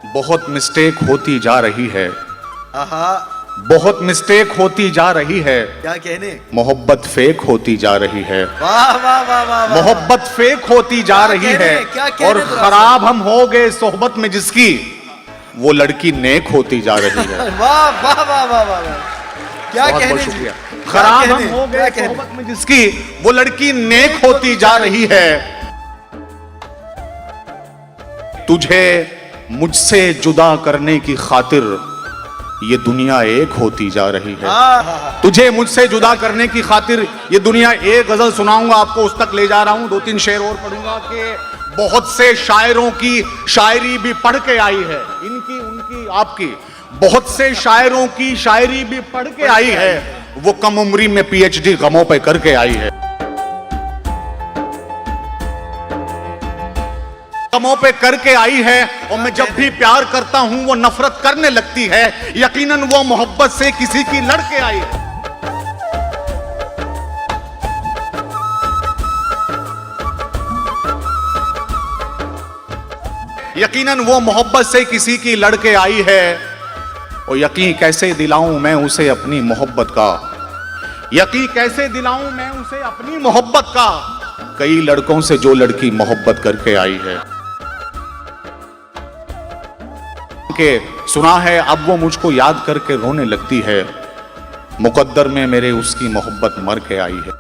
बहुत मिस्टेक होती जा रही है, आहा, बहुत मिस्टेक होती जा रही है, क्या कहने। मोहब्बत फेक होती जा रही है, वाह वाह वाह वाह वाह। मोहब्बत फेक होती जा क्या रही कहने, है। क्या कहने और दुरासा। खराब हम हो गए सोहबत में जिसकी, वो लड़की नेक होती जा रही है। वाह वाह वाह वाह वाह वाह। क्या बहुत कहने बहुत जी। शुक्रिया। क्या खराब हम कहने, हो क्या गए कहने। सोहबत में जिसकी, वो लड़की नेक होती जा रही है। तुझे मुझसे जुदा करने की खातिर ये दुनिया एक होती जा रही है। आहा, तुझे मुझसे जुदा करने की खातिर ये दुनिया, एक गजल सुनाऊंगा आपको, उस तक ले जा रहा हूं, 2-3 शेर और पढ़ूंगा कि बहुत से शायरों की शायरी भी पढ़ के आई है, इनकी उनकी आपकी, बहुत से शायरों की शायरी भी पढ़ के आई है, वो कम उम्री में पीएचडी गमों पे करके आई है, गमों पे करके आई है। और मैं जब भी प्यार करता हूं वो नफरत करने लगती है, यकीनन वो मोहब्बत से किसी की लड़के आई है। यकीनन वो मोहब्बत से किसी की लड़के आई है। और यकीन कैसे दिलाऊं मैं उसे अपनी मोहब्बत का, यकीन कैसे दिलाऊं मैं उसे अपनी मोहब्बत का, कई लड़कों से जो लड़की मोहब्बत करके आई है। के सुना है अब वो मुझको याद करके रोने लगती है, मुकद्दर में मेरे उसकी मोहब्बत मर के आई है।